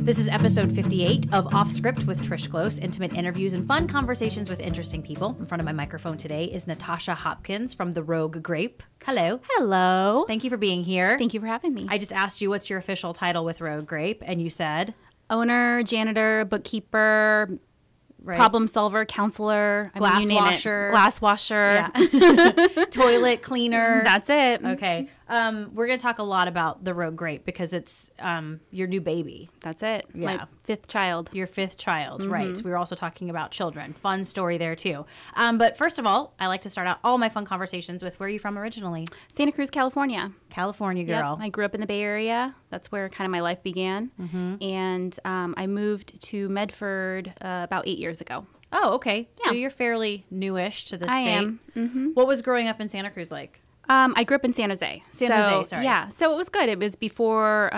This is episode 58 of Off Script with Trish Glose, intimate interviews and fun conversations with interesting people. In front of my microphone today is Natasha Hopkins from the Rogue Grape. Hello. Hello. Thank you for being here. Thank you for having me. I just asked you what's your official title with Rogue Grape, and you said? Owner, janitor, bookkeeper, problem solver, counselor, glass washer. Glass washer. Yeah. Toilet cleaner. That's it. Okay. We're going to talk a lot about the Rogue Grape because it's your new baby. That's it. Yeah. My fifth child. Your fifth child, right. So we were also talking about children. Fun story there, too. But first of all, I like to start out all my fun conversations with where are you from originally? Santa Cruz, California. California girl. Yep. I grew up in the Bay Area. That's where kind of my life began. And I moved to Medford about 8 years ago. Oh, okay. Yeah. So you're fairly newish to the I state. am. Mm-hmm. What was growing up in Santa Cruz like? I grew up in San Jose. Jose, sorry. Yeah, so it was good. It was before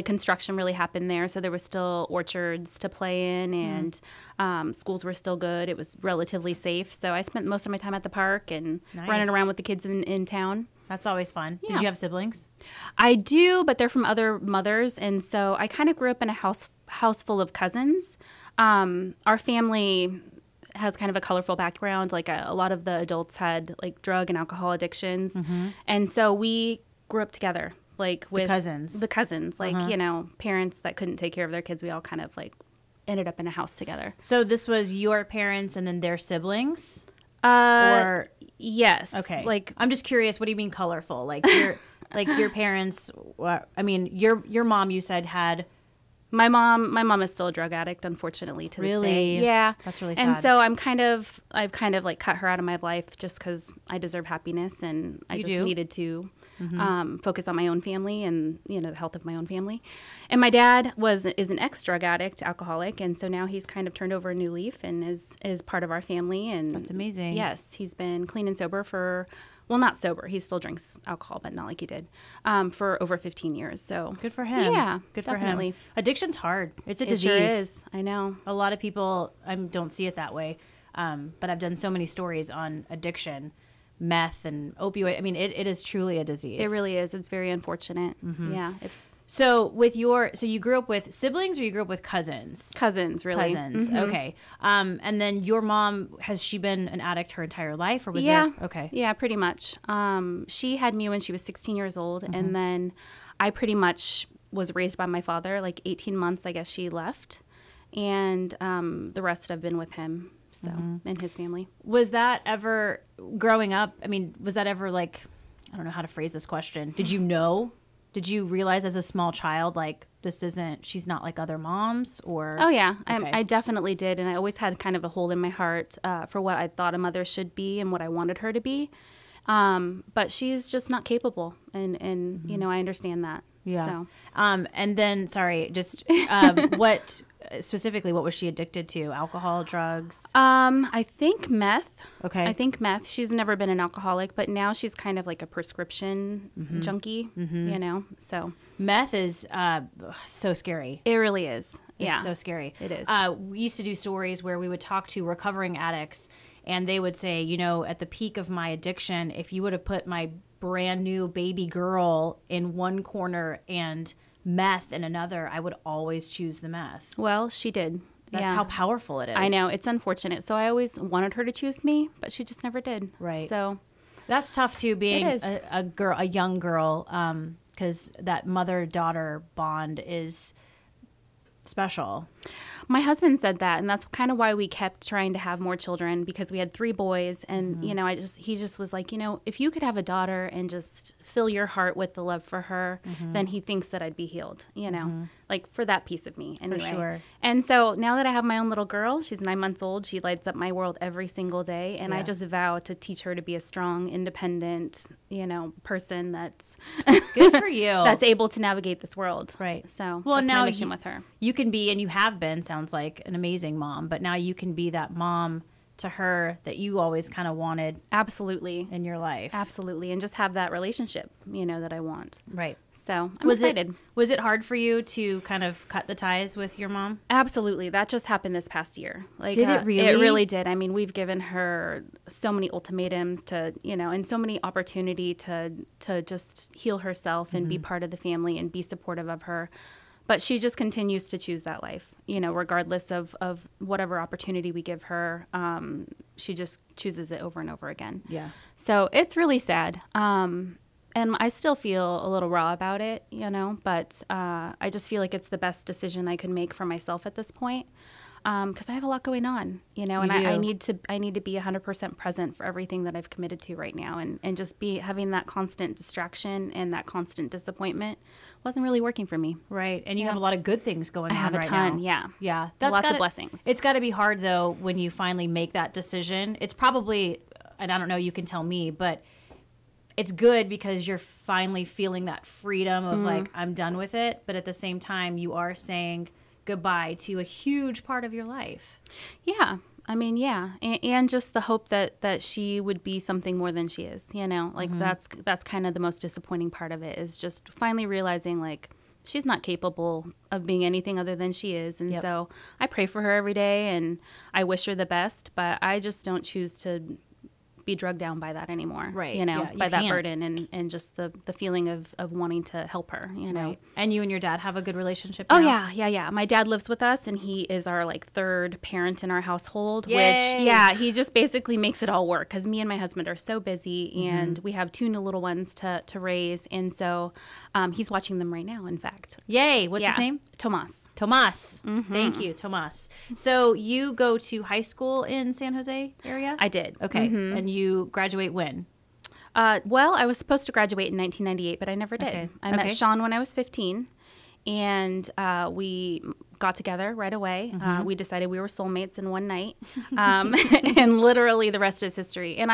construction really happened there, so there were still orchards to play in, and schools were still good. It was relatively safe, so I spent most of my time at the park and running around with the kids in town. That's always fun. Yeah. Did you have siblings? I do, but they're from other mothers, and so I kind of grew up in a house full of cousins. Our family has kind of a colorful background. Like a lot of the adults had like drug and alcohol addictions. And so we grew up together, like with the cousins, like, you know, parents that couldn't take care of their kids. We all kind of like ended up in a house together. So this was your parents and then their siblings? Or yes. Okay. Like, I'm just curious, what do you mean colorful? Like your parents, I mean, your mom, you said, had... My mom is still a drug addict, unfortunately, to this day. Yeah. That's really sad. And so I've kind of like cut her out of my life just because I deserve happiness, and I needed to focus on my own family and, you know, the health of my own family. And my dad is an ex-drug addict, alcoholic, and so now he's kind of turned over a new leaf and is part of our family. And that's amazing. Yes, he's been clean and sober for... Well, not sober. He still drinks alcohol, but not like he did, for over 15 years. So good for him. Yeah, good definitely. for him. Addiction's hard. It's a disease. It sure is. I know. A lot of people don't see it that way, but I've done so many stories on addiction, meth and opioid. I mean, it is truly a disease. It really is. It's very unfortunate. Yeah. So you grew up with siblings or you grew up with cousins? Cousins, really. Cousins, okay. And then your mom, has she been an addict her entire life, or was there? Okay. Yeah, pretty much. She had me when she was 16 years old, and then I pretty much was raised by my father. Like 18 months, I guess she left, and the rest I've been with him, so, and his family. Was that ever, growing up, I mean, was that ever like, I don't know how to phrase this question. Did you know? Did you realize as a small child, like, she's not like other moms, or? Oh, yeah. Okay. I definitely did. And I always had kind of a hole in my heart for what I thought a mother should be and what I wanted her to be. But she's just not capable. And you know, I understand that. Yeah. So. And then, sorry, just what was she addicted to? Alcohol, drugs? I think meth. Okay. I think meth. She's never been an alcoholic, but now she's kind of like a prescription junkie, you know, so. Meth is so scary. It really is. Yeah. It's so scary. It is. We used to do stories where we would talk to recovering addicts, and they would say, you know, at the peak of my addiction, if you would have put my brand new baby girl in one corner and meth in another, I would always choose the meth. Well, she did. That's how powerful it is. I know. It's unfortunate. So I always wanted her to choose me, but she just never did. Right. So that's tough too, being a young girl, because that mother-daughter bond is special. My husband said that, and that's kind of why we kept trying to have more children, because we had 3 boys, and you know, he just was like, you know, if you could have a daughter and just fill your heart with the love for her, then he thinks that I'd be healed, you know, like for that piece of me anyway. For sure. And so now that I have my own little girl, she's 9 months old, she lights up my world every single day, and I just vow to teach her to be a strong, independent, you know, person that's good for you, that's able to navigate this world. Right. So well, that's now my mission with her. You can be, and you have been, sounds like, an amazing mom, but now you can be that mom to her that you always kind of wanted. Absolutely. In your life. Absolutely. And just have that relationship, you know, that I want. Right. So I'm excited. Was it hard for you to kind of cut the ties with your mom? Absolutely. That just happened this past year. Like, did it really? It really did. I mean, we've given her so many ultimatums to, you know, and so many opportunity to just heal herself and be part of the family and be supportive of her. But she just continues to choose that life, you know, regardless of whatever opportunity we give her. She just chooses it over and over again. Yeah. So it's really sad. And I still feel a little raw about it, you know, but I just feel like it's the best decision I could make for myself at this point. Because I have a lot going on, you know, and I need to be 100% present for everything that I've committed to right now, and just having that constant distraction and that constant disappointment wasn't really working for me. Right, and you have a lot of good things going on right now. I have a ton, yeah. That's lots of blessings. It's got to be hard though when you finally make that decision. It's probably, and I don't know, you can tell me, but it's good because you're finally feeling that freedom of like, I'm done with it, but at the same time, you are saying goodbye to a huge part of your life. Yeah. I mean, yeah. And just the hope that she would be something more than she is, you know, like that's kind of the most disappointing part of it, is just finally realizing like she's not capable of being anything other than she is. And so I pray for her every day and I wish her the best, but I just don't choose to be drugged down by that anymore, right? You know, by that can't. Burden and just the feeling of wanting to help her, you know. Right. And you and your dad have a good relationship now? Oh yeah. My dad lives with us, and he is our like third parent in our household. Yay. Which he just basically makes it all work because me and my husband are so busy, and we have 2 new little ones to raise, and so he's watching them right now. In fact, yay! What's his name? Tomas. Thank you, Tomas. So you go to high school in San Jose area? I did. Okay. And you graduate when? Well, I was supposed to graduate in 1998, but I never did. Okay. I met Sean when I was 15, and we got together right away. We decided we were soulmates in one night, and literally the rest is history. And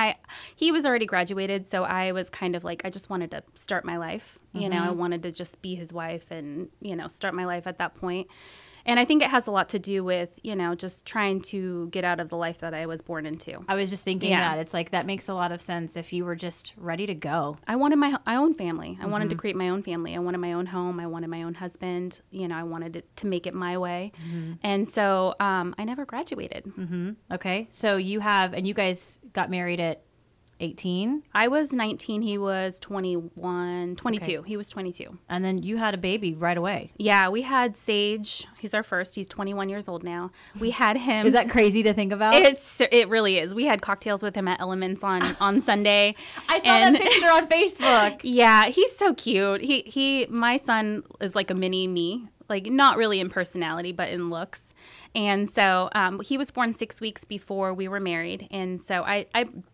he was already graduated, so I was kind of like, I just wanted to start my life. You know, I wanted to just be his wife and, you know, start my life at that point. And I think it has a lot to do with, you know, just trying to get out of the life that I was born into. I was just thinking that. It's like, that makes a lot of sense if you were just ready to go. I wanted my own family. I wanted to create my own family. I wanted my own home. I wanted my own husband. You know, I wanted to make it my way. And so I never graduated. Okay. So you guys got married at 18? I was 19. He was 21, 22. Okay. He was 22. And then you had a baby right away. Yeah, we had Sage. He's our first. He's 21 years old now. We had him. Is that crazy to think about? It really is. We had cocktails with him at Elements on Sunday. I saw that picture on Facebook. Yeah, he's so cute. My son is like a mini me. Like, not really in personality, but in looks. And so he was born 6 weeks before we were married. And so I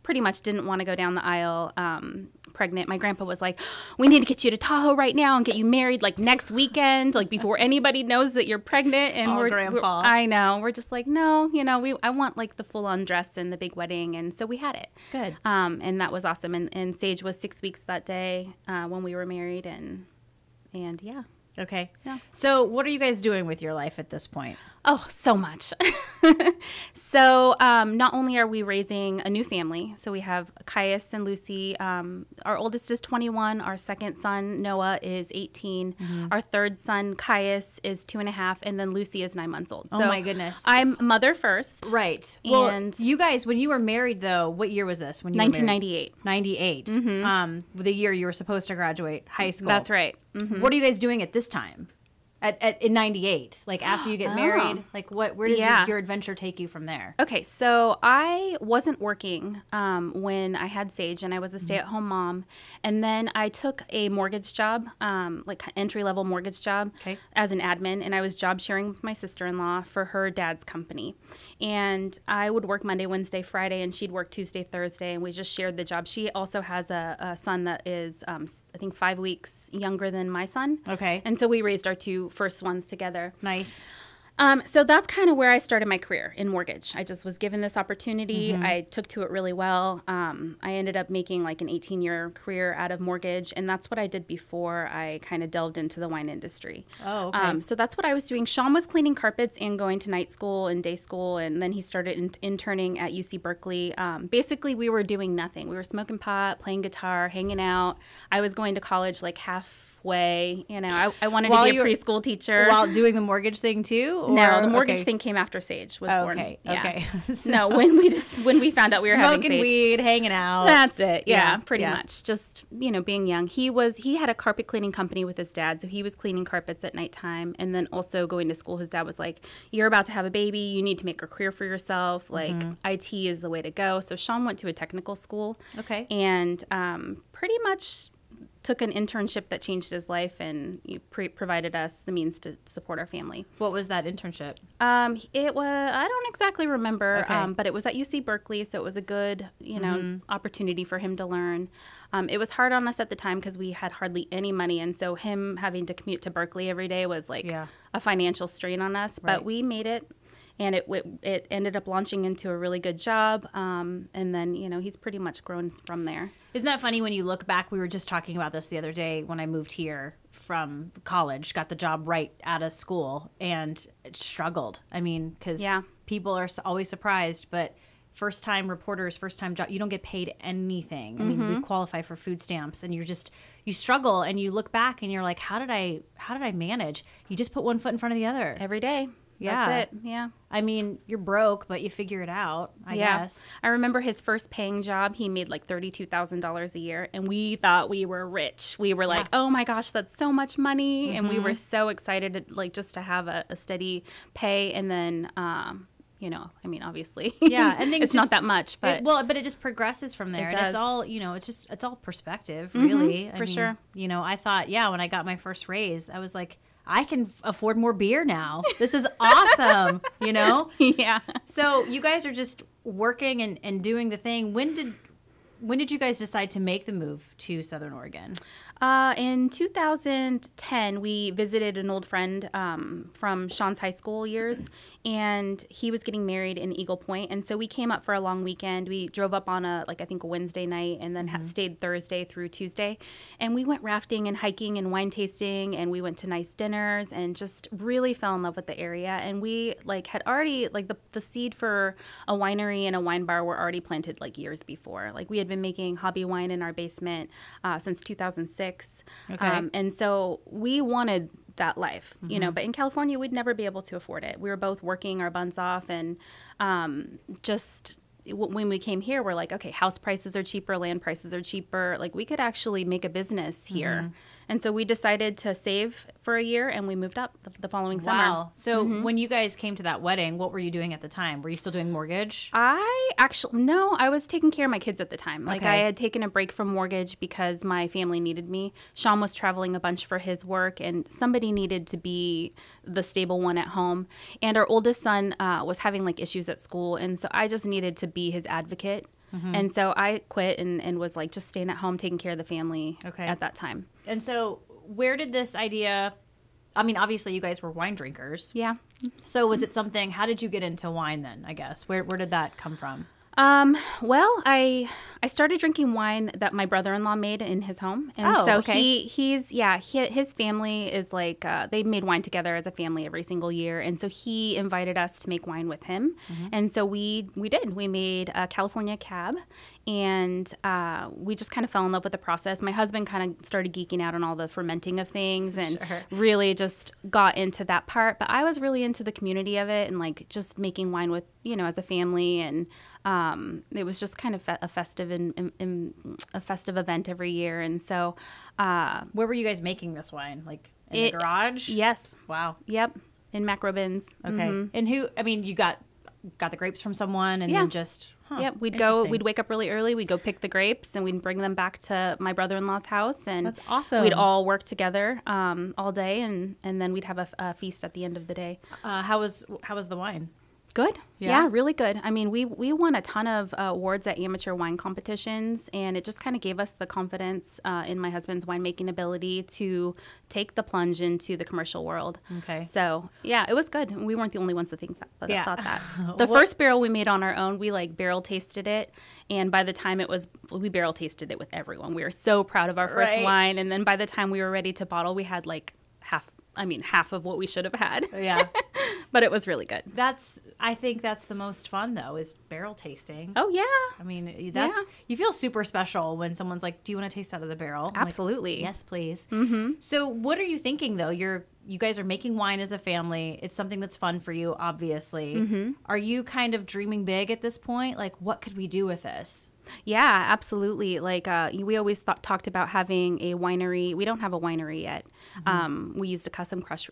pretty much didn't want to go down the aisle pregnant. My grandpa was like, we need to get you to Tahoe right now and get you married like next weekend, like before anybody knows that you're pregnant. And Grandpa. I know. We're just like, no, you know, I want like the full on dress and the big wedding. And so we had it. Good. And that was awesome. And Sage was 6 weeks that day when we were married. And yeah. Okay. Yeah. So what are you guys doing with your life at this point? Oh, so much. So not only are we raising a new family, so we have Caius and Lucy. Our oldest is 21. Our second son, Noah, is 18. Our third son, Caius, is 2.5. And then Lucy is 9 months old. So, oh, my goodness. I'm mother first. Right. And well, you guys, when you were married, though, what year was this? When you 1998. Were married? 98. The year you were supposed to graduate high school. That's right. What are you guys doing at this time? In 98, like after you get married, like where does your adventure take you from there? Okay, so I wasn't working when I had Sage, and I was a stay-at-home mom. And then I took a mortgage job, like entry-level mortgage job, as an admin, and I was job sharing with my sister-in-law for her dad's company. And I would work Monday, Wednesday, Friday, and she'd work Tuesday, Thursday, and we just shared the job. She also has a son that is, I think, 5 weeks younger than my son. Okay. And so we raised our 2 first ones together. Nice. So that's kind of where I started my career in mortgage. I just was given this opportunity. I took to it really well. I ended up making like an 18-year career out of mortgage, and that's what I did before I kind of delved into the wine industry. Oh, okay. So that's what I was doing. Sean was cleaning carpets and going to night school and day school, and then he started interning at UC Berkeley. Basically, we were doing nothing. We were smoking pot, playing guitar, hanging out. I was going to college like half way. You know, I wanted to be a preschool teacher. While doing the mortgage thing too? Or? No, the mortgage thing came after Sage was born. Okay, yeah. okay. So no, when we found out we were having Sage. Smoking weed, hanging out. That's it. Yeah, pretty much. Just, you know, being young. He had a carpet cleaning company with his dad, so he was cleaning carpets at nighttime. And then also going to school, his dad was like, you're about to have a baby. You need to make a career for yourself. Like, IT is the way to go. So Sean went to a technical school. Okay. And pretty much took an internship that changed his life, and provided us the means to support our family. What was that internship? It was, I don't exactly remember, okay. But it was at UC Berkeley, so it was a good, you know, opportunity for him to learn. It was hard on us at the time because we had hardly any money, and so him having to commute to Berkeley every day was like a financial strain on us, but we made it. And it ended up launching into a really good job. And then, you know, he's pretty much grown from there. Isn't that funny when you look back? We were just talking about this the other day when I moved here from college, got the job right out of school, and struggled. I mean, because people are always surprised, but first-time reporters, first-time job, you don't get paid anything. I mean, we qualify for food stamps, and you struggle, and you look back, and you're like, how did I manage? You just put one foot in front of the other. Every day. Yeah. That's it. Yeah. I mean, you're broke, but you figure it out, I guess. I remember his first paying job. He made like $32,000 a year, and we thought we were rich. We were like, oh my gosh, that's so much money. And we were so excited, like, just to have a steady pay. And then, you know, I mean, obviously, and it's not that much, but but it just progresses from there. And it's all, you know, it's all perspective, really. For sure. You know, I thought, when I got my first raise, I was like, I can afford more beer now. This is awesome, you know? Yeah. So you guys are just working and doing the thing. When did you guys decide to make the move to Southern Oregon? In 2010, we visited an old friend from Sean's high school years, and he was getting married in Eagle Point. And so we came up for a long weekend. We drove up on a Wednesday night, and then stayed Thursday through Tuesday. And we went rafting and hiking and wine tasting, and we went to nice dinners and just really fell in love with the area. And we had already, the seed for a winery and a wine bar were already planted years before. We had been making hobby wine in our basement since 2006. Okay. And so we wanted that life, you know, but in California, we'd never be able to afford it. We were both working our buns off, and when we came here, we're like, okay, house prices are cheaper, land prices are cheaper. We could actually make a business here. And so we decided to save for a year, and we moved up the following summer. Wow. So when you guys came to that wedding, what were you doing at the time? Were you still doing mortgage? No, I was taking care of my kids at the time. Okay. I had taken a break from mortgage because my family needed me. Sean was traveling a bunch for his work, and somebody needed to be the stable one at home. And our oldest son was having issues at school, and so I just needed to be his advocate. And so I quit and was just staying at home, taking care of the family at that time. And so where did this idea, I mean, obviously you guys were wine drinkers. Yeah. So was it something, how did you get into wine then, I guess? Where did that come from? Well, I started drinking wine that my brother-in-law made in his home. And his family is they made wine together as a family every single year. And so he invited us to make wine with him. And so we did. We made a California Cab, and we just kind of fell in love with the process. My husband kind of started geeking out on all the fermenting of things and really just got into that part. But I was really into the community of it and just making wine with, as a family. And it was just kind of a festive event every year. And so where were you guys making this wine? In the garage? Yes. Wow. Yep. In macro bins. Okay. And you got the grapes from someone and then just Yep, we'd wake up really early, we'd go pick the grapes, and we'd bring them back to my brother-in-law's house, and that's awesome. We'd all work together all day, and then we'd have a feast at the end of the day. How was the wine? Good. Yeah, really good. I mean, we won a ton of awards at amateur wine competitions, and it just kind of gave us the confidence in my husband's winemaking ability to take the plunge into the commercial world. Okay. So, yeah, it was good. We weren't the only ones that thought that. The first barrel we made on our own, we barrel tasted it, and by the time we barrel tasted it with everyone. We were so proud of our first wine, and then by the time we were ready to bottle, we had half of what we should have had. Yeah. But it was really good. I think that's the most fun though, is barrel tasting. Oh yeah. I mean, you feel super special when someone's like, "Do you want to taste out of the barrel?" I'm Absolutely. like, yes, please. Mm-hmm. So, what are you thinking though? You guys are making wine as a family. It's something that's fun for you, obviously. Mm-hmm. Are you kind of dreaming big at this point? Like, what could we do with this? Yeah, absolutely. Like we always talked about having a winery. We don't have a winery yet. Mm-hmm. We used a custom crush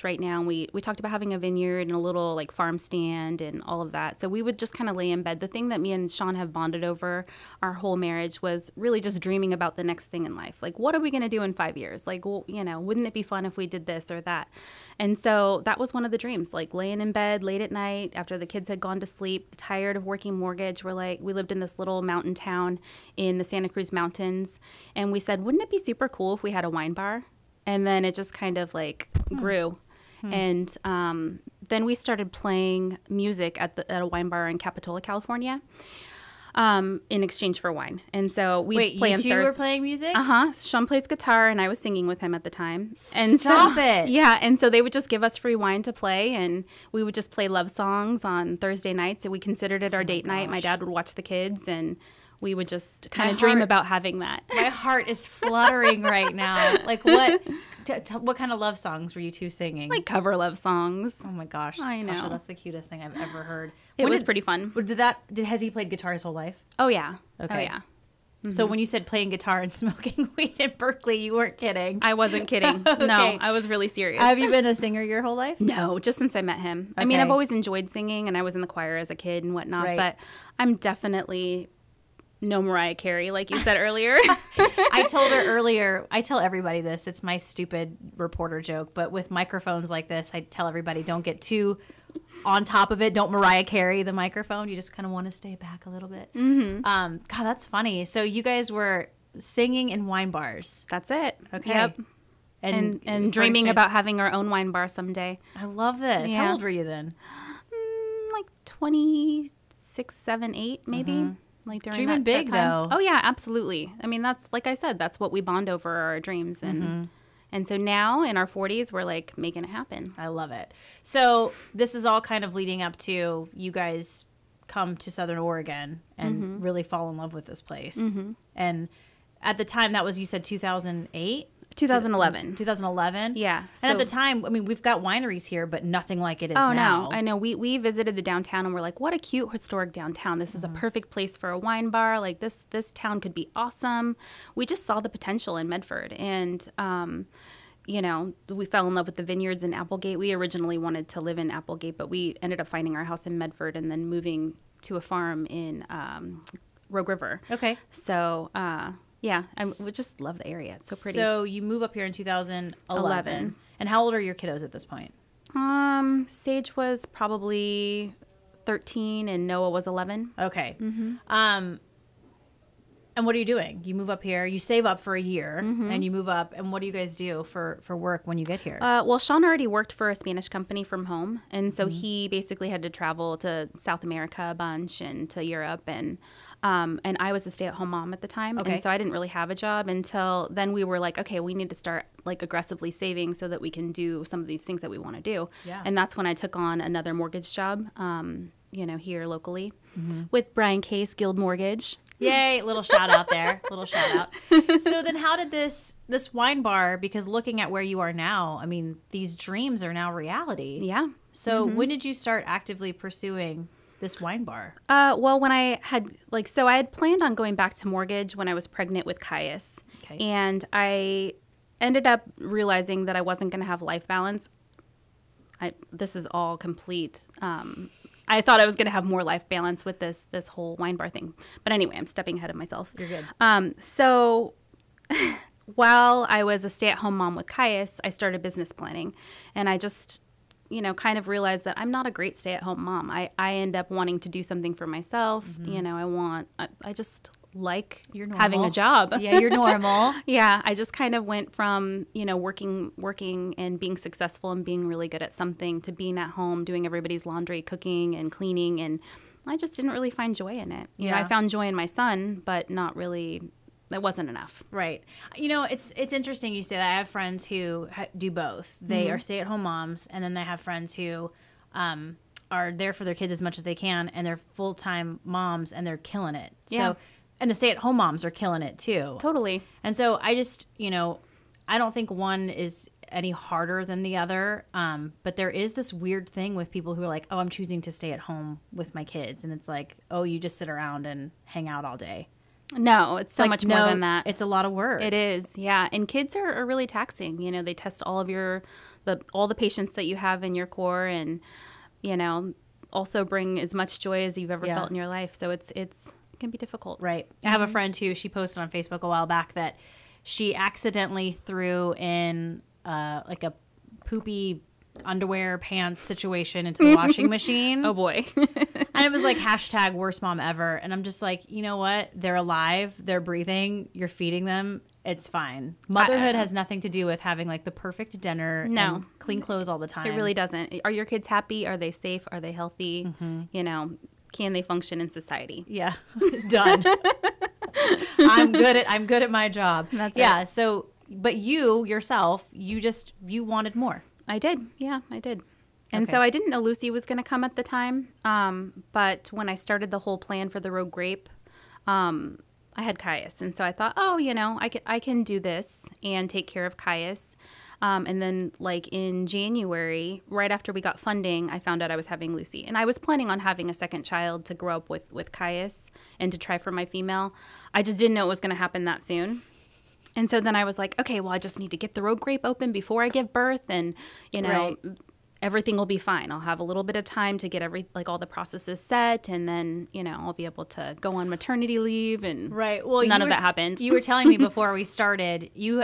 right now. And we talked about having a vineyard and a little like farm stand and all of that. So we would just kind of lay in bed. The thing that me and Sean have bonded over our whole marriage was really just dreaming about the next thing in life. Like, what are we going to do in 5 years? Like, well, wouldn't it be fun if we did this or that? And so that was one of the dreams, like laying in bed late at night after the kids had gone to sleep, tired of working mortgage. We lived in this little mountain town in the Santa Cruz Mountains. And we said, wouldn't it be super cool if we had a wine bar? And then it just kind of like grew. And then we started playing music at a wine bar in Capitola, California. In exchange for wine. And so we play on Thursday. You two were playing music? Sean plays guitar and I was singing with him at the time. Stop it. Yeah. And so they would just give us free wine to play and we would just play love songs on Thursday nights. And we considered it our date night. My dad would watch the kids and we would just kind of dream about having that. My heart is fluttering right now. Like what kind of love songs were you two singing? Like cover love songs. Oh my gosh. I Natasha, know. that's the cutest thing I've ever heard. It was pretty fun. Has he played guitar his whole life? Oh yeah. Okay. Oh yeah. Mm-hmm. So when you said playing guitar and smoking weed in Berkeley, you weren't kidding. I wasn't kidding. Okay. No, I was really serious. Have you been a singer your whole life? No, just since I met him. Okay. I mean, I've always enjoyed singing and I was in the choir as a kid and whatnot, right. But I'm definitely no Mariah Carey, like you said earlier. I told her earlier, I tell everybody this, it's my stupid reporter joke, but with microphones like this, I tell everybody don't get too on top of it. Don't Mariah Carey the microphone. You just kind of want to stay back a little bit. Mm-hmm. God, that's funny. So you guys were singing in wine bars. That's it. Okay. Yep. And dreaming about having our own wine bar someday. I love this. Yeah. How old were you then? Like 26, 7, 8 maybe. Mm-hmm. Like during dreaming big that time. Though. Oh yeah, absolutely. I mean, that's like I said, that's what we bond over, our dreams, and so now in our 40s, we're like making it happen. I love it. So this is all kind of leading up to you guys come to Southern Oregon and really fall in love with this place. Mm-hmm. And at the time, that was, you said 2008. 2011. 2011? Yeah. And at the time, I mean, we've got wineries here, but nothing like it is now. No. I know. We visited the downtown and we're like, what a cute historic downtown. This is a perfect place for a wine bar. Like this town could be awesome. We just saw the potential in Medford. And, we fell in love with the vineyards in Applegate. We originally wanted to live in Applegate, but we ended up finding our house in Medford and then moving to a farm in Rogue River. Okay. So, yeah, we just love the area. It's so pretty. So you move up here in 2011. And how old are your kiddos at this point? Sage was probably 13 and Noah was 11. Okay. Mm-hmm. And what are you doing? You move up here, you save up for a year, and you move up. And what do you guys do for work when you get here? Well, Sean already worked for a Spanish company from home. And so he basically had to travel to South America a bunch and to Europe. And I was a stay-at-home mom at the time. Okay. And so I didn't really have a job until then. We were like, okay, we need to start like aggressively saving so that we can do some of these things that we want to do. Yeah. And that's when I took on another mortgage job, here locally with Brian Case, Guild Mortgage. Yay, little shout out there. Little shout out. So then how did this wine bar, because looking at where you are now, I mean, these dreams are now reality. Yeah. So when did you start actively pursuing this wine bar? Well, when I had I had planned on going back to mortgage when I was pregnant with Caius. Okay. And I ended up realizing that I wasn't going to have life balance. This is all complete. I thought I was going to have more life balance with this whole wine bar thing. But anyway, I'm stepping ahead of myself. You're good. So while I was a stay-at-home mom with Caius, I started business planning. And I just, kind of realized that I'm not a great stay-at-home mom. I end up wanting to do something for myself. I just like having a job. Yeah, you're normal. Yeah, I just kind of went from, working and being successful and being really good at something to being at home, doing everybody's laundry, cooking and cleaning. And I just didn't really find joy in it. I found joy in my son, but not really it wasn't enough. Right. You know, it's interesting you say that. I have friends who do both. They are stay-at-home moms, and then they have friends who are there for their kids as much as they can, and they're full-time moms, and they're killing it. Yeah. So, and the stay-at-home moms are killing it too. Totally. And so I just, you know, I don't think one is any harder than the other. But there is this weird thing with people who are like, oh, I'm choosing to stay at home with my kids. And it's like, oh, you just sit around and hang out all day. No, it's so much more than that. It's a lot of work. It is, yeah. And kids are really taxing. You know, they test all of all the patience that you have in your core, and, you know, also bring as much joy as you've ever felt in your life. So it can be difficult. Right. I have a friend who, she posted on Facebook a while back that she accidentally threw in like a poopy underwear pants situation into the washing machine. Oh boy. And it was like hashtag worst mom ever. And I'm just like, you know what? They're alive. They're breathing. You're feeding them. It's fine. Motherhood has nothing to do with having like the perfect dinner and clean clothes all the time. It really doesn't. Are your kids happy? Are they safe? Are they healthy? You know, can they function in society? Yeah. Done. I'm good at my job. That's it. So, but you yourself, you wanted more. I did. Yeah, I did. And so I didn't know Lucy was going to come at the time. But when I started the whole plan for the Rogue Grape, I had Caius. And so I thought, oh, you know, I can do this and take care of Caius. And then like in January, right after we got funding, I found out I was having Lucy. And I was planning on having a second child to grow up with Caius and to try for my female. I just didn't know it was going to happen that soon. And so then I was like, okay, well, I just need to get the Rogue Grape open before I give birth. And, you know, everything will be fine. I'll have a little bit of time to get all the processes set. And then, you know, I'll be able to go on maternity leave. And well, none of that happened. You were telling me before we started, you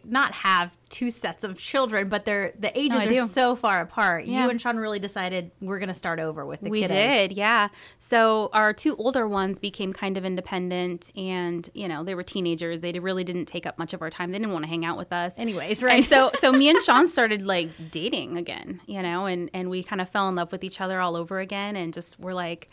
not have two sets of children, but the ages are so far apart. You and Sean really decided we're going to start over with the kiddos. We did, yeah. So our two older ones became kind of independent, and, you know, they were teenagers. They really didn't take up much of our time. They didn't want to hang out with us. Anyways, right? And so me and Sean started, like, dating again, you know, and we kind of fell in love with each other all over again, and just were like,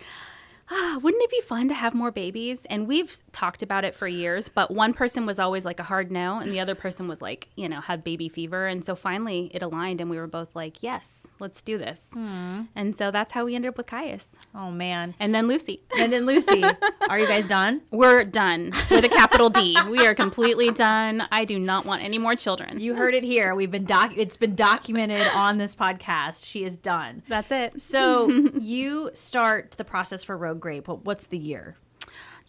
wouldn't it be fun to have more babies? And we've talked about it for years, but one person was always like a hard no, and the other person was like, you know, had baby fever. And so finally it aligned, and we were both like, yes, let's do this. And so that's how we ended up with Caius. Oh, man. And then Lucy. Are you guys done? We're done with a capital D. We are completely done. I do not want any more children. You heard it here. It's been documented on this podcast. She is done. That's it. So you start the process for Rogue Grape. What's the year?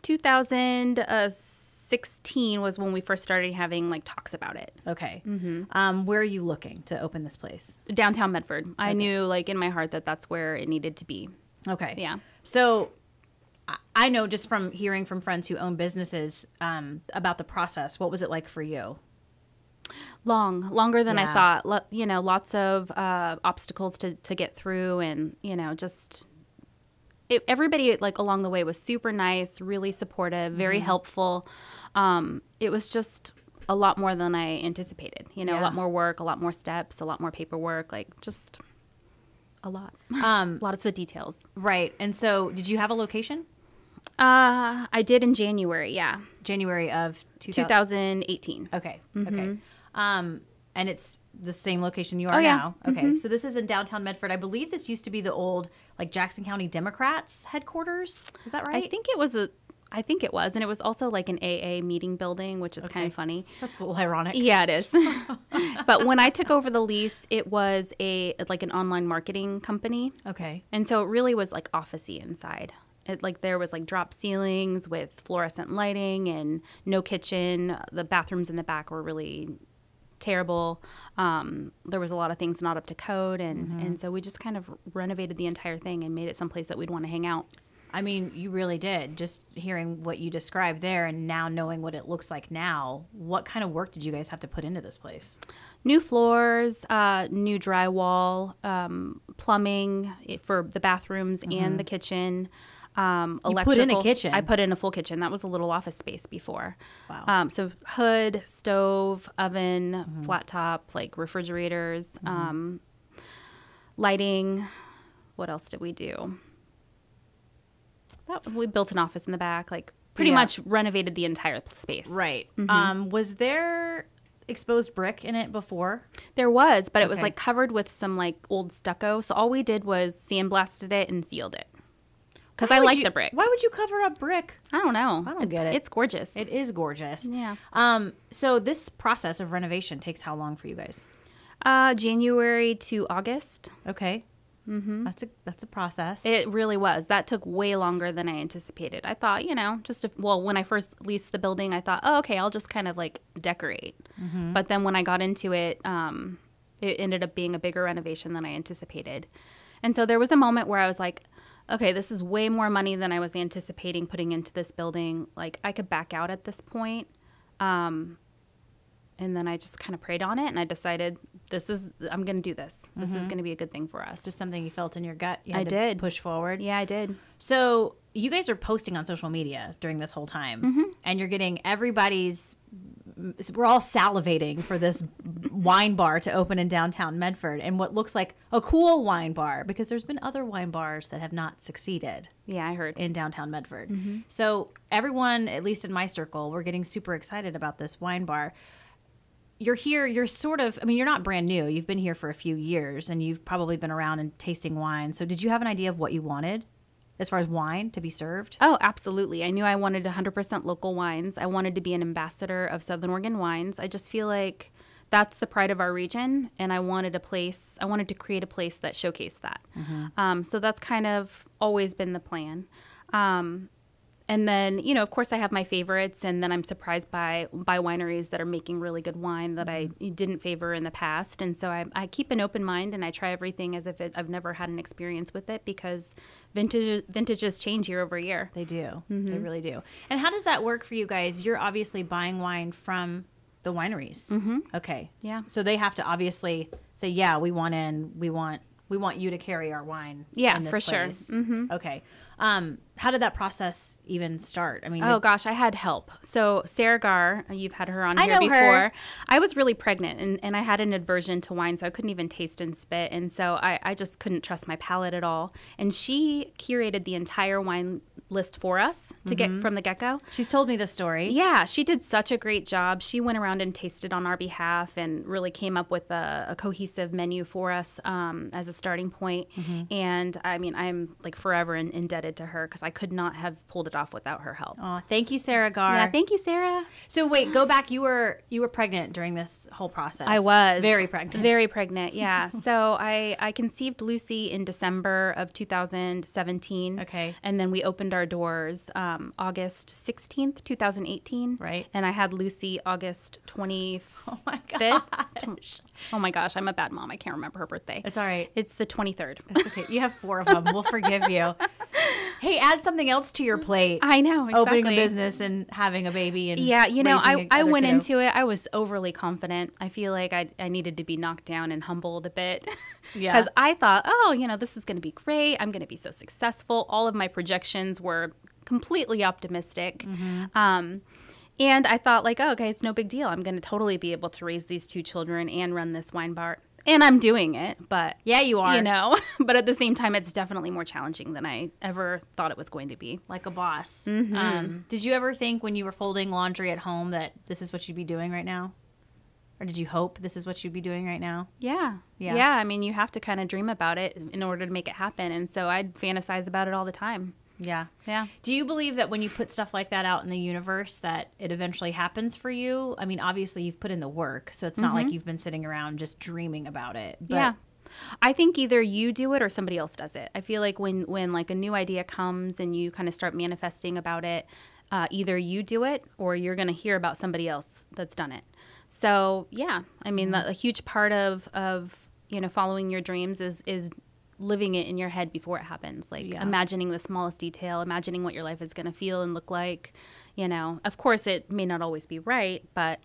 2016 was when we first started having like talks about it. Okay. Where are you looking to open this place? Downtown Medford. Okay. I knew like in my heart that that's where it needed to be. Okay. Yeah. So I know just from hearing from friends who own businesses about the process. What was it like for you? Longer than I thought. You know, lots of obstacles to get through, and, you know, just... everybody like along the way was super nice, really supportive, very helpful. It was just a lot more than I anticipated. You know, a lot more work, a lot more steps, a lot more paperwork, like just a lot. Lots of details. Right. And so did you have a location? I did in January, yeah. January of 2018. Okay. Okay. And it's the same location you are now. Okay. So this is in downtown Medford. I believe this used to be the old like Jackson County Democrats headquarters. Is that right? I think it was. And it was also like an AA meeting building, which is kind of funny. That's a little ironic. Yeah, it is. But when I took over the lease, it was like an online marketing company. Okay. And so it really was like office-y inside. There was like drop ceilings with fluorescent lighting and no kitchen. The bathrooms in the back were really terrible. There was a lot of things not up to code, and so we just kind of renovated the entire thing and made it someplace that we'd want to hang out. I mean, you really did. Just hearing what you described there and now knowing what it looks like now, what kind of work did you guys have to put into this place? New floors, new drywall, plumbing for the bathrooms and the kitchen. You put in a kitchen? I put in a full kitchen. That was a little office space before. Wow. So hood, stove, oven, flat top, like refrigerators, lighting. What else did we do? We built an office in the back, like pretty much renovated the entire space. Right. Was there exposed brick in it before? There was, but it was like covered with some like old stucco. So all we did was sandblasted it and sealed it. Because I like the brick. Why would you cover up brick? I don't know. I don't get it. It's gorgeous. It is gorgeous. Yeah. So this process of renovation takes how long for you guys? January to August. Okay. Mm-hmm. That's a process. It really was. That took way longer than I anticipated. I thought, when I first leased the building, I thought, oh, okay, I'll just kind of like decorate. Mm-hmm. But then when I got into it, it ended up being a bigger renovation than I anticipated. And so there was a moment where I was like, okay, this is way more money than I was anticipating putting into this building. Like, I could back out at this point. And then I just kind of prayed on it, and I decided I'm going to do this. This is going to be a good thing for us. Just something you felt in your gut. I did. Push forward. Yeah, I did. So you guys are posting on social media during this whole time, and you're getting we're all salivating for this wine bar to open in downtown Medford, and what looks like a cool wine bar, because there's been other wine bars that have not succeeded. Yeah, I heard. In downtown Medford. So everyone, at least in my circle, we're getting super excited about this wine bar. You're here, you're you're not brand new. You've been here for a few years, and you've probably been around and tasting wine. So did you have an idea of what you wanted as far as wine to be served? Oh, absolutely. I knew I wanted 100% local wines. I wanted to be an ambassador of Southern Oregon wines. I just feel like that's the pride of our region, and I wanted to create a place that showcased that. So that's kind of always been the plan. And then, of course, I have my favorites, and then I'm surprised by wineries that are making really good wine that I didn't favor in the past. And so I keep an open mind, and I try everything as if I've never had an experience with it, because vintages change year over year. They do. They really do. And how does that work for you guys? You're obviously buying wine from the wineries. Okay. Yeah. So they have to obviously say, yeah, we want you to carry our wine. Yeah, in this for place. Sure. Okay. How did that process even start? I mean, gosh, I had help. So Sarah Garr, you've had her on here before. Her. I was really pregnant, and I had an aversion to wine, so I couldn't even taste and spit. And so I just couldn't trust my palate at all. And she curated the entire wine list for us to get from the get-go. She's told me the story. Yeah, she did such a great job. She went around and tasted on our behalf and really came up with a cohesive menu for us as a starting point. And I mean, I'm like forever indebted to her, because I could not have pulled it off without her help. Oh, thank you, Sarah Garr. Yeah, thank you, Sarah. So wait, go back. You were pregnant during this whole process. I was very pregnant. Very pregnant. Yeah. So I conceived Lucy in December of 2017. Okay. And then we opened our doors August 16th, 2018. Right. And I had Lucy August 25th. Oh my gosh. Oh my gosh, I'm a bad mom. I can't remember her birthday. It's all right. It's the 23rd. It's okay. You have 4 of them. We'll forgive you. Hey, add something else to your plate. I know, exactly. Opening a business and having a baby. And yeah, I went into it. I was overly confident. I feel like I needed to be knocked down and humbled a bit. Yeah. Because I thought, this is going to be great. I'm going to be so successful. All of my projections were completely optimistic. And I thought, like, okay, it's no big deal. I'm going to totally be able to raise these 2 children and run this wine bar. And I'm doing it, but... Yeah, you are. But at the same time, it's definitely more challenging than I ever thought it was going to be. Like a boss. Did you ever think when you were folding laundry at home that this is what you'd be doing right now? Or did you hope this is what you'd be doing right now? Yeah. I mean, you have to kind of dream about it in order to make it happen. And so I'd fantasize about it all the time. Yeah. Yeah. Do you believe that when you put stuff like that out in the universe that it eventually happens for you? I mean, obviously you've put in the work, so it's not like you've been sitting around just dreaming about it. But yeah. I think either you do it or somebody else does it. I feel like when like a new idea comes and you kind of start manifesting about it, either you do it or you're going to hear about somebody else that's done it. So, yeah, I mean, a huge part of following your dreams is living it in your head before it happens, like imagining the smallest detail, imagining what your life is going to feel and look like. Of course it may not always be right, but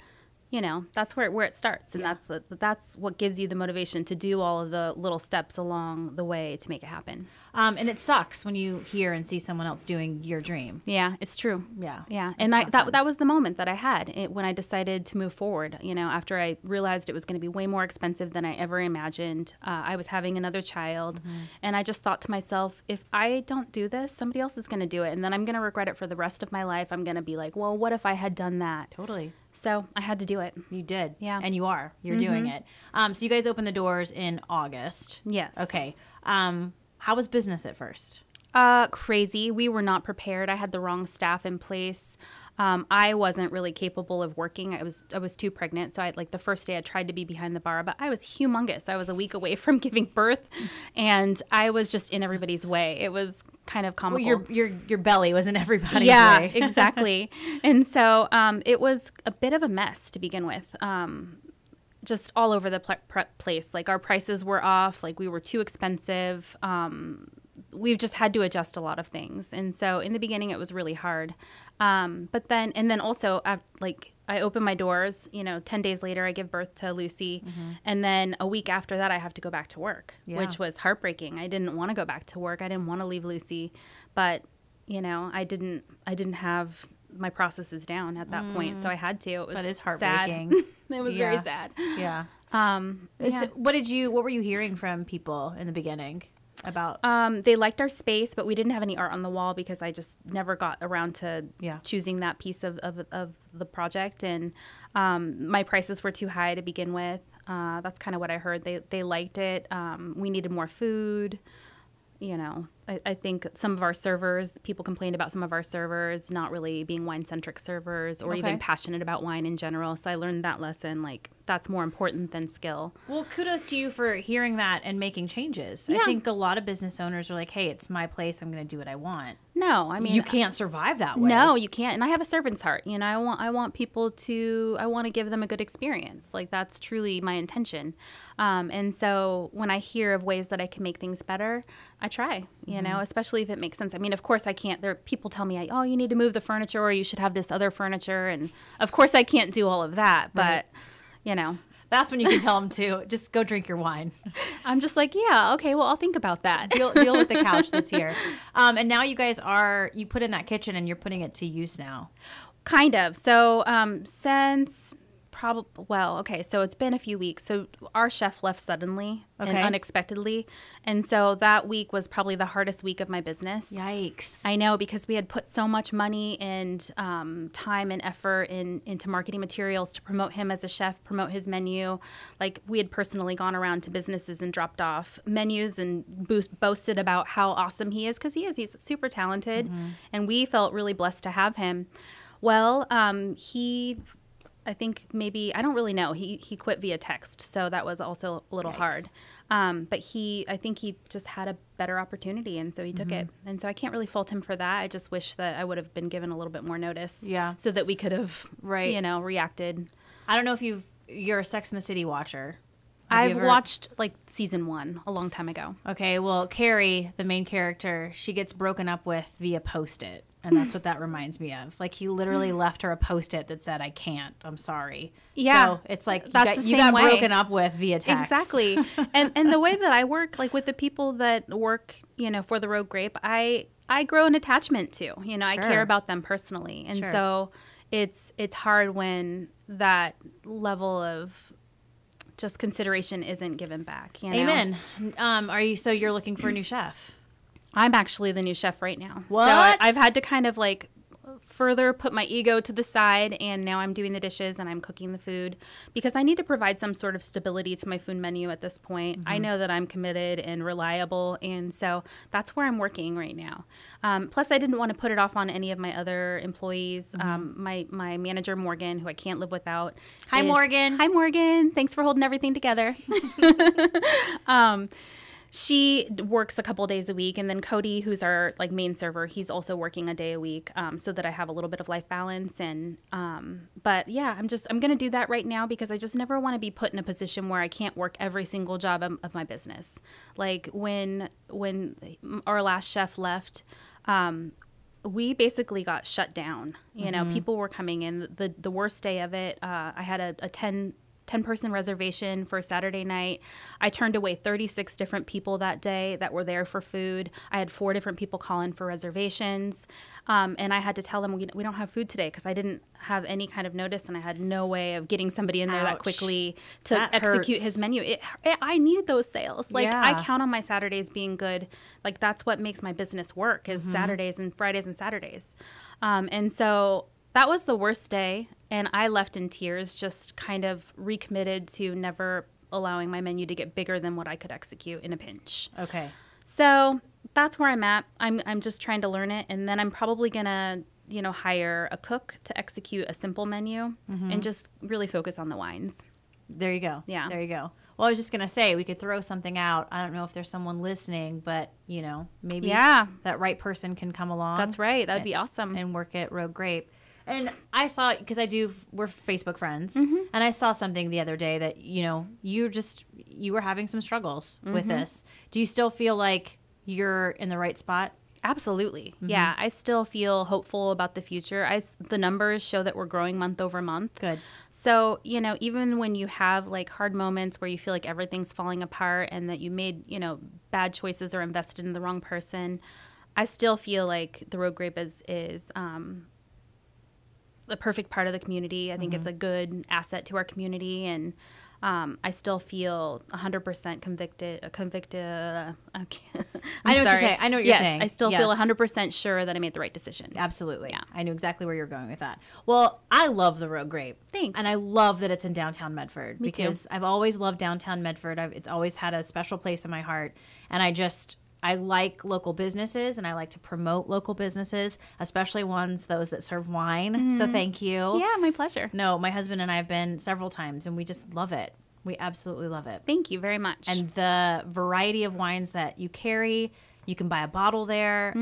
you know, that's where it starts. And that's what gives you the motivation to do all of the little steps along the way to make it happen. And it sucks when you hear and see someone else doing your dream. Yeah, it's true. Yeah. Yeah. And that was the moment that I had when I decided to move forward. You know, after I realized it was going to be way more expensive than I ever imagined. I was having another child. And I just thought to myself, if I don't do this, somebody else is going to do it. And then I'm going to regret it for the rest of my life. I'm going to be like, well, what if I had done that? Totally. So I had to do it. You did. Yeah. And you're doing it. So you guys opened the doors in August. Yes. Okay. How was business at first? Crazy. We were not prepared. I had the wrong staff in place. I wasn't really capable of working. I was too pregnant. So the first day I tried to be behind the bar, but I was humongous. I was a week away from giving birth and I was just in everybody's way. It was kind of comical. Well, your belly was in everybody's way. Yeah, exactly. And so it was a bit of a mess to begin with. Just all over the place. Like our prices were off. Like we were too expensive. We've just had to adjust a lot of things. And so in the beginning, it was really hard. But then also, I open my doors, 10 days later, I give birth to Lucy. And then a week after that, I have to go back to work, which was heartbreaking. I didn't want to go back to work. I didn't want to leave Lucy. But, I didn't have my processes down at that point. So I had to. It was that is heartbreaking. Sad. It was very sad. Yeah. Yeah. What were you hearing from people in the beginning about? They liked our space, but we didn't have any art on the wall because I just never got around to choosing that piece of the project. And my prices were too high to begin with. That's kind of what I heard. They liked it. We needed more food. I think some of our servers, people complained about some of our servers not really being wine-centric servers or even passionate about wine in general. So I learned that lesson, that's more important than skill. Well, kudos to you for hearing that and making changes. Yeah. I think a lot of business owners are like, hey, it's my place. I'm going to do what I want. No, I mean, you can't survive that way. No, you can't. And I have a servant's heart. I want people I want to give them a good experience. That's truly my intention. And so when I hear of ways that I can make things better, I try, especially if it makes sense. I mean, of course I can't. People tell me, oh, you need to move the furniture or you should have this other furniture. And of course I can't do all of that, but that's when you can tell them to just go drink your wine. I'm just like, yeah, okay, well, I'll think about that. Deal with the couch that's here. And now you guys you put in that kitchen and you're putting it to use now. Kind of. So since so it's been a few weeks. So our chef left suddenly and unexpectedly. And so that week was probably the hardest week of my business. Yikes. I know, because we had put so much money and time and effort into marketing materials to promote him as a chef, promote his menu. We had personally gone around to businesses and dropped off menus and boasted about how awesome he is, because he is. He's super talented. And we felt really blessed to have him. Well, I think maybe, I don't really know. He quit via text, so that was also a little hard. But I think he just had a better opportunity, and so he took it. And so I can't really fault him for that. I just wish that I would have been given a little bit more notice. Yeah. So that we could have, reacted. I don't know if you're a Sex and the City watcher. I've watched season 1 a long time ago. Okay, well, Carrie, the main character, she gets broken up with via Post-it. And that's what that reminds me of. He literally left her a Post-it that said, I can't, I'm sorry. Yeah. So it's you got broken up with via text. Exactly. and the way that I work, with the people that work, for the Rogue Grape, I grow an attachment to, Sure. I care about them personally. And so it's hard when that level of just consideration isn't given back. Amen. So you're looking for a new chef? I'm actually the new chef right now. What? So I've had to kind of further put my ego to the side, and now I'm doing the dishes and I'm cooking the food because I need to provide some sort of stability to my food menu at this point. I know that I'm committed and reliable, and so that's where I'm working right now. Plus, I didn't want to put it off on any of my other employees. My manager, Morgan, who I can't live without. Hi, Morgan. Hi, Morgan. Thanks for holding everything together. She works a couple days a week, and then Cody, who's our main server, he's also working a day a week, so that I have a little bit of life balance. And but yeah, I'm gonna do that right now because I just never want to be put in a position where I can't work every single job of my business. When our last chef left, we basically got shut down. You know, people were coming in. The worst day of it, I had a 10-person reservation for Saturday night. I turned away 36 different people that day that were there for food. I had 4 different people call in for reservations. And I had to tell them, we don't have food today, because I didn't have any kind of notice, and I had no way of getting somebody in there that quickly to execute his menu. I need those sales. Like, I count on my Saturdays being good. Like, that's what makes my business work, is Saturdays and Fridays and Saturdays. And so that was the worst day, and I left in tears, just kind of recommitted to never allowing my menu to get bigger than what I could execute in a pinch. Okay. So that's where I'm at. I'm just trying to learn it, and then I'm probably gonna, hire a cook to execute a simple menu and just really focus on the wines. There you go. Yeah. There you go. Well, I was just gonna say we could throw something out. I don't know if there's someone listening, but maybe that right person can come along. That's right. That'd be awesome. And work at Rogue Grape. And I saw, because we're Facebook friends, and I saw something the other day that, you were having some struggles with this. Do you still feel like you're in the right spot? Absolutely. Yeah, I still feel hopeful about the future. The numbers show that we're growing month over month. Good. So, even when you have like hard moments where you feel like everything's falling apart and that you made, bad choices or invested in the wrong person, I still feel like the Rogue Grape is the perfect part of the community. I think it's a good asset to our community, and I still feel 100% convicted. I know what you're saying. I know what you're saying. I still feel 100% sure that I made the right decision. Absolutely. Yeah. I knew exactly where you're going with that. Well, I love the Rogue Grape. Thanks. And I love that it's in downtown Medford. Me because too. I've always loved downtown Medford. It's always had a special place in my heart. And I like local businesses, and I like to promote local businesses, especially those that serve wine. So thank you. Yeah, my pleasure. No, my husband and I have been several times, and we just love it. We absolutely love it. Thank you very much. And the variety of wines that you carry, you can buy a bottle there.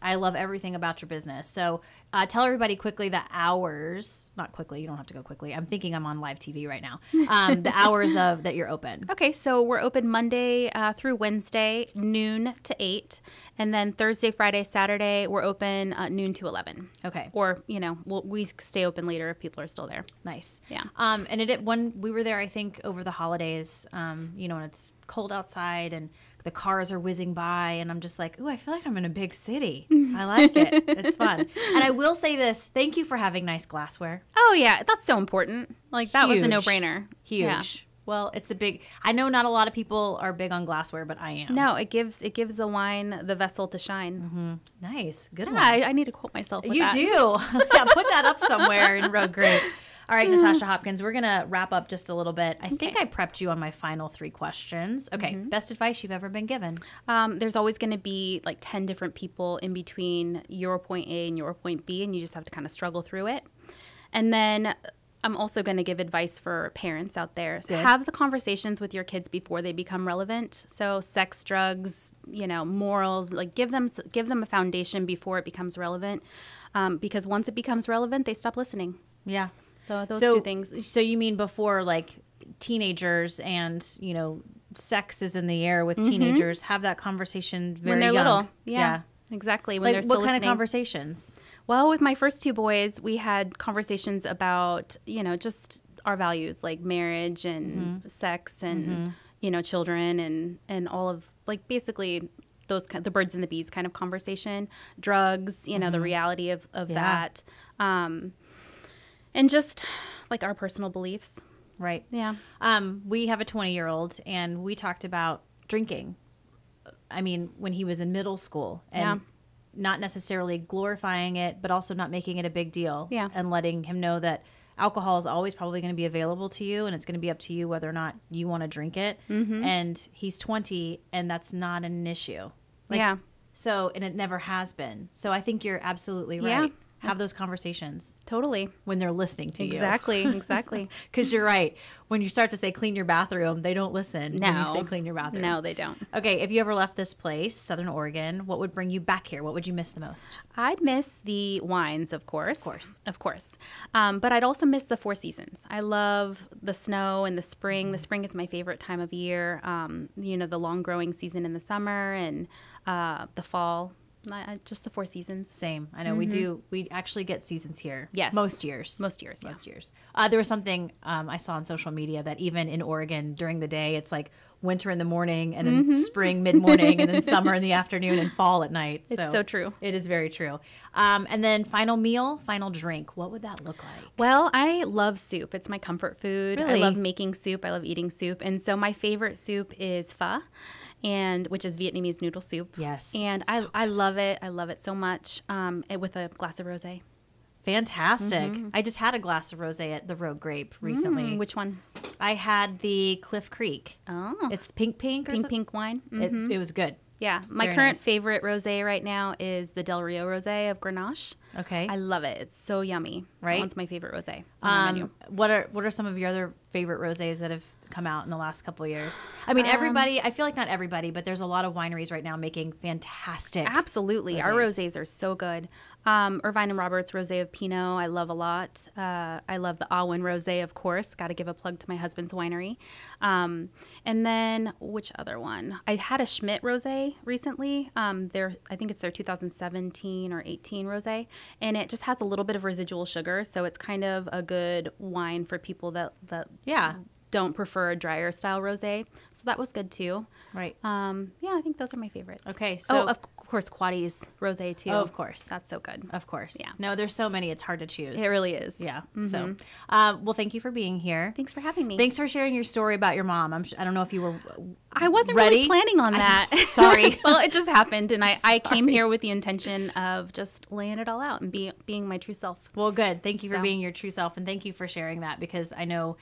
I love everything about your business. So tell everybody quickly the hours. Not quickly. You don't have to go quickly. I'm thinking I'm on live TV right now. The hours that you're open. Okay, so we're open Monday through Wednesday, noon to 8. And then Thursday, Friday, Saturday, we're open noon to 11. Okay. Or, we stay open later if people are still there. Nice. Yeah. And when we were there, I think over the holidays, and it's cold outside and the cars are whizzing by, and I'm just like, ooh, I feel like I'm in a big city. I like it. It's fun. And I will say this. Thank you for having nice glassware. Oh, yeah. That's so important. Like, that was a no-brainer. Huge. Yeah. Well, I know not a lot of people are big on glassware, but I am. No, it gives the wine the vessel to shine. Nice. Good one. I need to quote myself with that. You do. Yeah, put that up somewhere in Rogue Grape. All right, Natasha Hopkins, we're going to wrap up just a little bit. I think I prepped you on my final 3 questions. Okay, best advice you've ever been given? There's always going to be like 10 different people in between your point A and your point B, and you just have to kind of struggle through it. And then I'm also going to give advice for parents out there. So have the conversations with your kids before they become relevant. So sex, drugs, morals, like give them a foundation before it becomes relevant. Because once it becomes relevant, they stop listening. Yeah. So those 2 things. So you mean before, like, teenagers and, sex is in the air with teenagers, have that conversation when they're young. Little. Yeah, exactly. When they're still what kind listening. of conversations? Well, with my first 2 boys, we had conversations about, just our values, like marriage and sex and, children and all of, like, basically the birds and the bees kind of conversation, drugs, the reality of that. And just like our personal beliefs. Right. Yeah. We have a 20-year-old, and we talked about drinking. I mean, when he was in middle school, and not necessarily glorifying it, but also not making it a big deal. Yeah. And letting him know that alcohol is always probably going to be available to you, and it's going to be up to you whether or not you want to drink it. And he's 20, and that's not an issue. So, and it never has been. So I think you're absolutely right. Yeah. Have those conversations. Totally. When they're listening to you. Exactly. Because you're right. When you start to say clean your bathroom, they don't listen when you say clean your bathroom. No, they don't. Okay, if you ever left this place, Southern Oregon, what would bring you back here? What would you miss the most? I'd miss the wines, of course. But I'd also miss the 4 seasons. I love the snow and the spring. The spring is my favorite time of year. The long growing season in the summer and the fall. Just the 4 seasons. Same. I know we do. We actually get seasons here. Yes. Most years. Yeah. Most years. There was something I saw on social media that even in Oregon during the day, it's like winter in the morning and then spring mid-morning and then summer in the afternoon and fall at night. It's so true. It is very true. And then final meal, final drink. What would that look like? Well, I love soup. It's my comfort food. Really? I love making soup. I love eating soup. And so my favorite soup is pho, which is Vietnamese noodle soup. Yes. And I love it. I love it so much with a glass of rosé. Fantastic. I just had a glass of rosé at the Rogue Grape recently. Which one? I had the Cliff Creek. Oh. It's pink or something? Pink wine. It was good. Yeah. My Very current nice. favorite rosé right now is the Del Rio rosé of Grenache. Okay. I love it. It's so yummy. Right? That one's my favorite rosé on the menu. What are some of your other favorite rosés that have come out in the last couple of years? I mean, everybody, I feel like not everybody, but there's a lot of wineries right now making fantastic. Absolutely. rosés. Our rosés are so good. Irvine and Roberts rosé of Pinot, I love a lot. I love the Awin rosé, of course. Got to give a plug to my husband's winery. And then which other one? I had a Schmidt rosé recently. I think it's their 2017 or 18 rosé, and it just has a little bit of residual sugar, so it's kind of a good wine for people that don't prefer a drier style rosé. So that was good too. Right. Yeah, I think those are my favorites. Okay. So of course, Quaddy's rosé too. Oh, of course. That's so good. Of course. Yeah. No, there's so many. It's hard to choose. It really is. Yeah. So, well, thank you for being here. Thanks for having me. Thanks for sharing your story about your mom. I don't know if you were I wasn't ready. really planning on that. Sorry. Well, it just happened, and I came here with the intention of just laying it all out and being my true self. Well, good. Thank you for being your true self, and thank you for sharing that, because I know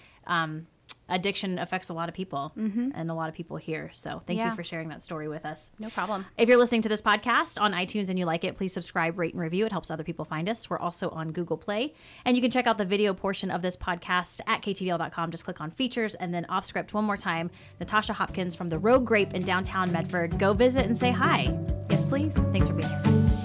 addiction affects a lot of people and a lot of people here. So thank you for sharing that story with us. No problem. If you're listening to this podcast on iTunes and you like it, please subscribe, rate, and review. It helps other people find us. We're also on Google Play. And you can check out the video portion of this podcast at ktvl.com. Just click on features and then off script one more time. Natasha Hopkins from the Rogue Grape in downtown Medford. Go visit and say hi. Yes, please. Thanks for being here.